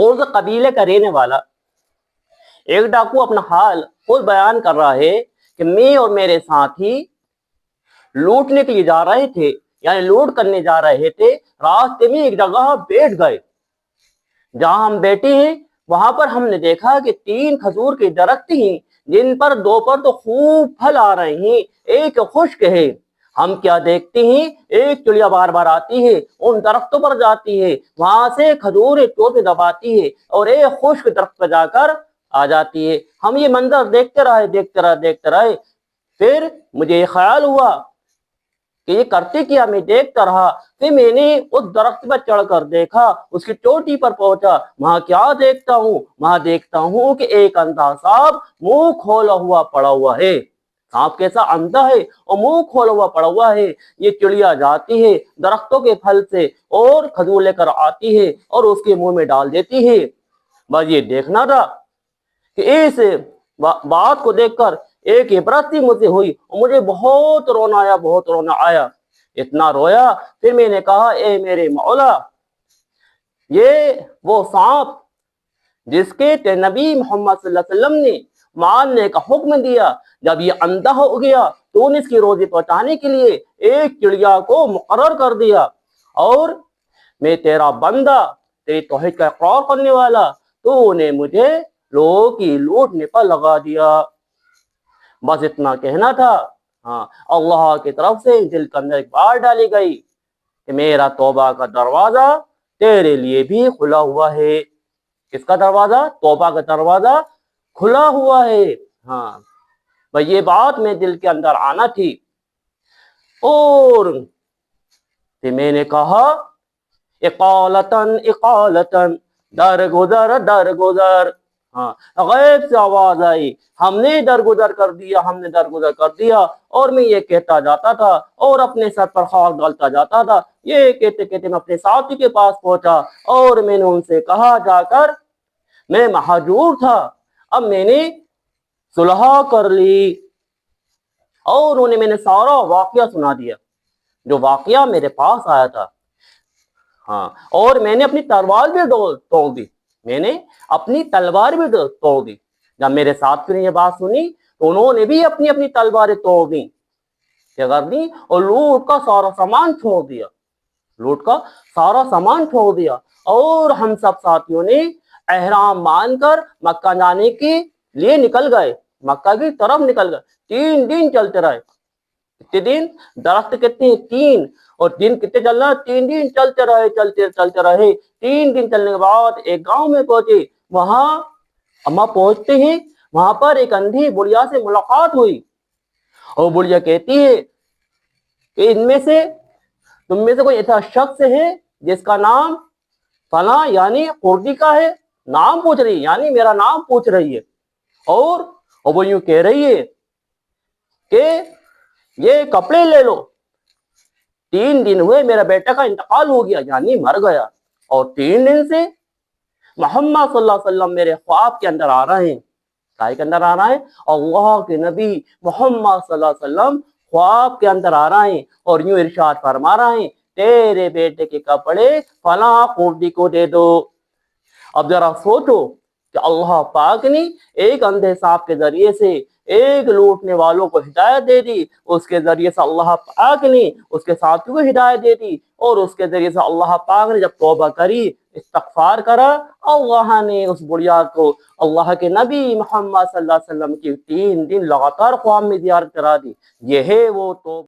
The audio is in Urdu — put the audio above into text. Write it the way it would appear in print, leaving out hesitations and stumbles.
قرظ قبیلے کا رہنے والا ایک ڈاکو اپنا حال خود بیان کر رہا ہے کہ میں اور میرے ساتھی لوٹنے کے لیے جا رہے تھے، یعنی لوٹ کرنے جا رہے تھے، راستے میں ایک جگہ بیٹھ گئے۔ جہاں ہم بیٹھے ہیں وہاں پر ہم نے دیکھا کہ 3 کھجور کے درخت ہیں، جن پر 2 پر تو خوب پھل آ رہے ہیں، ایک خشک ہے۔ ہم کیا دیکھتے ہیں، ایک چڑیا بار بار آتی ہے، ان درختوں پر جاتی ہے، وہاں سے کھجور ٹوٹے دباتی ہے اور ایک خشک درخت پر جا کر آ جاتی ہے۔ ہم یہ منظر دیکھتے رہے۔ پھر مجھے یہ خیال ہوا کہ یہ کرتے کیا، میں دیکھتا رہا۔ پھر میں نے اس درخت پر چڑھ کر دیکھا، اس کی چوٹی پر پہنچا، وہاں کیا دیکھتا ہوں، وہاں دیکھتا ہوں کہ ایک اندھا سانپ منہ کھولا ہوا پڑا ہوا ہے۔ سانپ کیسا اندھا ہے اور منہ کھولا ہوا پڑا ہوا ہے۔ یہ چڑیا جاتی ہے درختوں کے پھل سے اور کھجور لے کر آتی ہے اور اس کے منہ میں ڈال دیتی ہے۔ بس یہ دیکھنا تھا کہ اس بات کو دیکھ کر ایک عبرت مجھ سے ہوئی اور مجھے بہت رونا آیا، اتنا رویا۔ پھر میں نے کہا، اے میرے مولا، یہ وہ سانپ جس کے نبی محمد صلی اللہ علیہ وسلم نے مارنے کا حکم دیا، جب یہ اندھا ہو گیا تو نے اس کی روزی پہنچانے کے لیے ایک چڑیا کو مقرر کر دیا، اور میں تیرا بندہ، تیری توحید کا اقرار کرنے والا، تو نے مجھے لوگوں کی لوٹنے پر لگا دیا۔ بس اتنا کہنا تھا۔ ہاں، اللہ کی طرف سے دل کے اندر ایک بات ڈالی گئی کہ میرا توبہ کا دروازہ تیرے لیے بھی کھلا ہوا ہے۔ کس کا دروازہ؟ توبہ کا دروازہ کھلا ہوا ہے۔ ہاں، بھئی یہ بات میں دل کے اندر آنا تھی۔ اور پھر میں نے کہا، اقالتن درگزر۔ ہاں، غیب سے آواز آئی، ہم نے درگزر کر دیا۔ اور میں یہ کہتا جاتا تھا اور اپنے سر پر خاک ڈالتا جاتا تھا۔ یہ کہتے میں اپنے ساتھی کے پاس پہنچا اور میں نے ان سے کہا جا کر، میں مہجور تھا، اب میں نے صلح کر لی۔ اور انہیں میں نے سارا واقعہ سنا دیا، جو واقعہ میرے پاس آیا تھا۔ ہاں، اور میں نے اپنی تلوار بھی توڑ دی۔ جب میرے ساتھ نے یہ بات سنی تو انہوں نے بھی اپنی تلواریں توڑ دی، کیا کر دی، اور لوٹ کا سارا سامان چھوڑ دیا۔ اور ہم سب ساتھیوں نے احرام باندھ کر مکہ جانے کے لیے نکل گئے، مکہ کی طرف نکل گئے۔ 3 دن چلتے رہے۔ کتنے دن؟ درخت کتنے ہیں؟ 3۔ اور دن کتنے چلنا؟ 3 دن چلتے رہے۔ 3 دن چلنے کے بعد ایک گاؤں میں پہنچے۔ وہاں پہنچتے ہیں، وہاں پر ایک اندھی بڑھیا سے ملاقات ہوئی، اور بڑھیا کہتی ہے کہ تم میں سے کوئی ایسا شخص ہے جس کا نام فلاں یعنی قرظی کا ہے؟ نام پوچھ رہی ہے، یعنی میرا نام پوچھ رہی ہے۔ اور وہ یوں کہہ رہی ہے کہ یہ کپڑے لے لو، 3 دن ہوئے میرا بیٹا کا انتقال ہو گیا، یعنی مر گیا، اور 3 دن سے محمد صلی اللہ علیہ وسلم میرے خواب کے اندر آ رہے ہیں۔ کائے کے اندر آ رہا ہے؟ اللہ کے نبی محمد صلی اللہ علیہ وسلم خواب کے اندر آ رہے ہیں اور یوں ارشاد فرما رہے ہیں، تیرے بیٹے کے کپڑے فلاں قرظی کو دے دو۔ اب ذرا سوچو کہ اللہ پاک نے ایک اندھے سانپ کے ذریعے سے ایک لوٹنے والوں کو ہدایت دے دی، اس کے ذریعے سے اللہ پاک نے اس کے ساتھیوں کو ہدایت دے دی، اور اس کے ذریعے سے اللہ پاک نے جب توبہ کری، استغفار کرا، اللہ نے اس بڑھیا کو اللہ کے نبی محمد صلی اللہ علیہ وسلم کی 3 دن لگاتار خواب میں زیارت کرا دی۔ یہ ہے وہ توبہ۔